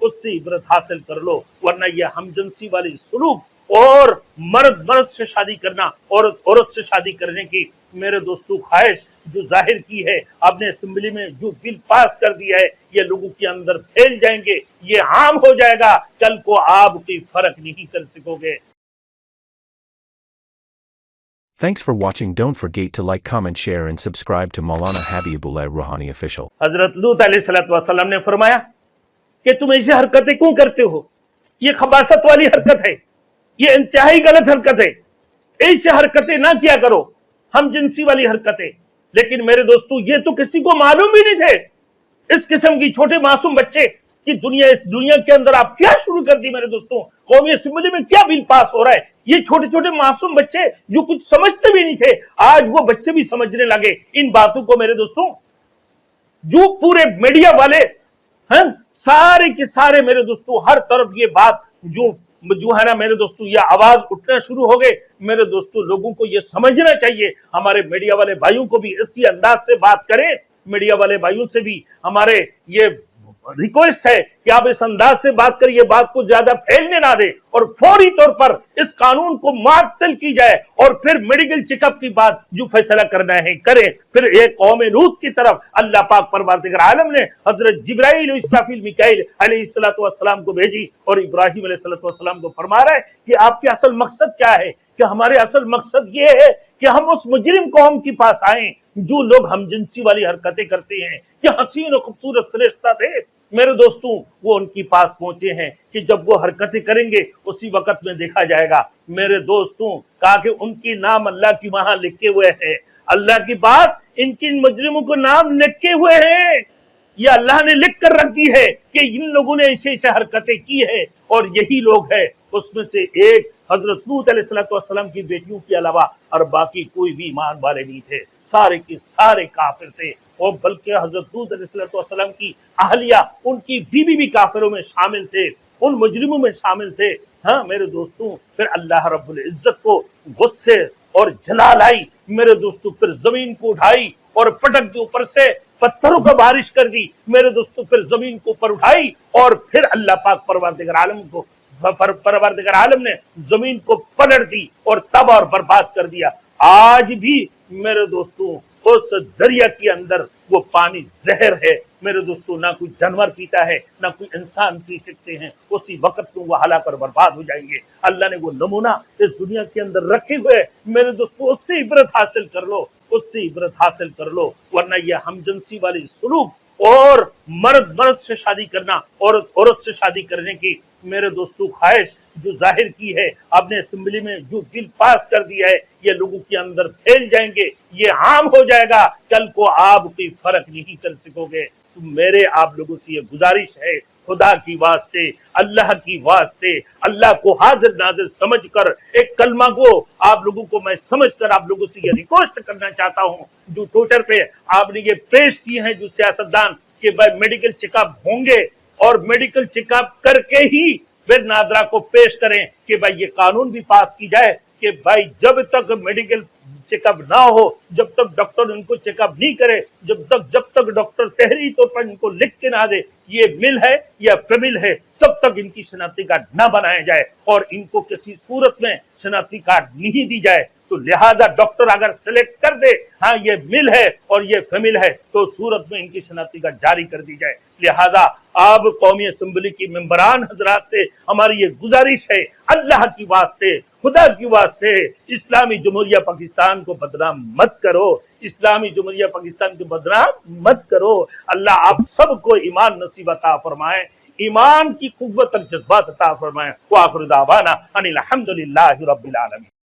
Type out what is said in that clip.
اس سے عبرت حاصل کر لو، ورنہ یہ ہمجنسی والی سلوک اور مرد مرد سے شادی کرنا، عورت عورت سے شادی کرنے کی میرے دوستو خواہش جو ظاہر کی ہے آپ نے اسمبلی میں، جو بل پاس کر دیا ہے، یہ لوگوں کے اندر پھیل جائیں گے، یہ عام ہو جائے گا، کل کو آپ کوئی فرق نہیں کر سکو گے۔ Thanks for watching. Don't forget to like, comment, share and subscribe to Maulana Habibullah Ruhani Official. حضرت لوط علیہ السلام نے فرمایا کہ تم ایسی حرکتیں کیوں کرتے ہو؟ یہ خباثت والی حرکت ہے، یہ انتہائی غلط حرکت ہے، ایسی حرکتیں نہ کیا کرو، ہم جنسی والی حرکتیں۔ لیکن میرے دوستو یہ تو کسی کو معلوم بھی نہیں تھے، اس قسم کی چھوٹے معصوم بچے کی اس دنیا کے اندر آپ کیا شروع کر دی میرے دوستوں؟ قومی اسمبلی میں کیا بل پاس ہو رہا ہے؟ یہ چھوٹے چھوٹے معصوم بچے جو کچھ سمجھتے بھی نہیں تھے، آج وہ بچے بھی سمجھنے لگے ان باتوں کو میرے دوستوں۔ جو پورے میڈیا والے سارے کے سارے میرے دوستوں ہر طرف یہ بات جو ہے نا میرے دوستوں، یہ آواز اٹھنا شروع ہو گئے میرے دوستوں۔ لوگوں کو یہ سمجھنا چاہیے، ہمارے میڈیا والے بھائیوں کو بھی اسی انداز سے بات کریں، میڈیا والے بھائیوں سے بھی ہمارے یہ ریکویسٹ ہے کہ آپ اس انداز سے بات کریں، یہ بات کو زیادہ پھیلنے نہ دیں اور فوری طور پر اس قانون کو معطل کی جائے، اور پھر میڈیکل چیک اپ کی بات جو فیصلہ کرنا ہے کریں۔ پھر ایک قوم لوط کی طرف اللہ پاک پروردگار عالم نے حضرت جبرائیل و اسرافیل میکائیل علیہ السلام کو بھیجی، اور ابراہیم علیہ السلام کو فرما رہا ہے کہ آپ کے اصل مقصد کیا ہے؟ کہ ہمارے اصل مقصد یہ ہے کہ ہم اس مجرم قوم کے پاس آئیں جو لوگ ہم جنسی والی حرکتیں کرتے ہیں۔ کہ حسین و خوبصورت فرشتہ تھے میرے دوستوں، وہ ان کے پاس پہنچے ہیں کہ جب وہ حرکتیں کریں گے اسی وقت میں دیکھا جائے گا میرے دوستوں، کہا کہ ان کی نام اللہ کی وہاں لکھے ہوئے ہیں، اللہ کے پاس ان کی مجرموں کو نام لکھے ہوئے ہیں، یہ اللہ نے لکھ کر رکھ دی ہے کہ ان لوگوں نے ایسے ایسے حرکتیں کی ہے، اور یہی لوگ ہیں۔ اس میں سے ایک حضرت لوط علیہ السلام کی بیٹیوں کے علاوہ اور باقی کوئی بھی ایمان والے نہیں تھے، سارے کے سارے کافر تھے، اور بلکہ حضرت لوط علیہ السلام کی اہلیہ، ان کی بیوی بھی کافروں میں شامل تھے، ان مجرموں میں شامل تھے۔ ہاں میرے دوستوں، پھر اللہ رب العزت کو غصے اور جلال آئی میرے دوستوں، پھر زمین کو اٹھائی اور پٹک کے اوپر سے پتھروں کا بارش کر دی میرے دوستوں، پھر زمین کو اوپر اٹھائی، اور پھر اللہ پاک پروردگار عالم نے زمین کو پلٹ دی اور تباہ اور برباد کر دیا۔ آج بھی میرے دوستوں اس دریا کے اندر وہ پانی زہر ہے میرے دوستوں، نہ کوئی جانور پیتا ہے نہ کوئی انسان پی سکتے ہیں، اسی وقت میں وہ ہلاک اور برباد ہو جائیں گے۔ اللہ نے وہ نمونہ اس دنیا کے اندر رکھے ہوئے میرے دوستوں، اس سے عبرت حاصل کر لو، اس سے عبرت حاصل کر لو، ورنہ یہ ہمجنسی والی سلوک اور مرد مرد سے شادی کرنا، عورت عورت سے شادی کرنے کی میرے دوستو خواہش جو ظاہر کی ہے آپ نے اسمبلی میں، جو بل پاس کر دیا ہے، یہ لوگوں کے اندر پھیل جائیں گے، یہ عام ہو جائے گا، کل کو آپ کوئی فرق نہیں کر سکو گے۔ تو میرے آپ لوگوں سے یہ گزارش ہے، خدا کی واسطے، اللہ کی واسطے، اللہ کو حاضر ناظر سمجھ کر ایک کلمہ کو آپ لوگوں کو میں سمجھ کر آپ لوگوں سے یہ ریکویسٹ کرنا چاہتا ہوں، جو ٹویٹر پہ آپ نے یہ پیش کی ہیں جو سیاستدان کہ بھائی میڈیکل چیک اپ ہوں گے، اور میڈیکل چیک اپ کر کے ہی پھر ناظرہ کو پیش کریں کہ بھائی یہ قانون بھی پاس کی جائے کہ بھائی جب تک میڈیکل چیک اپ نہ ہو، جب تک ڈاکٹر ان کو چیک اپ نہیں کرے، جب تک ڈاکٹر تحریری طور پر ان کو لکھ کے نہ دے یہ میل ہے یا فیمیل ہے، تب تک ان کی شناختی کارڈ نہ بنایا جائے اور ان کو کسی صورت میں شناختی کارڈ نہیں دی جائے۔ تو لہذا ڈاکٹر اگر سلیکٹ کر دے ہاں یہ میل ہے اور یہ فیمیل ہے تو صورت میں ان کی شناختی کارڈ جاری کر دی جائے۔ لہذا آپ قومی اسمبلی کی ممبران حضرات سے ہماری یہ گزارش ہے، اللہ کی واسطے، خدا کی واسطے اسلامی جمہوریہ پاکستان کو بدنام مت کرو، اسلامی جمہوریہ پاکستان کو بدنام مت کرو۔ اللہ آپ سب کو ایمان نصیب عطا فرمائے، ایمان کی قوت اور جذبات عطا فرمائے۔ وآخر دعوانا ان الحمدللہ رب العالمین۔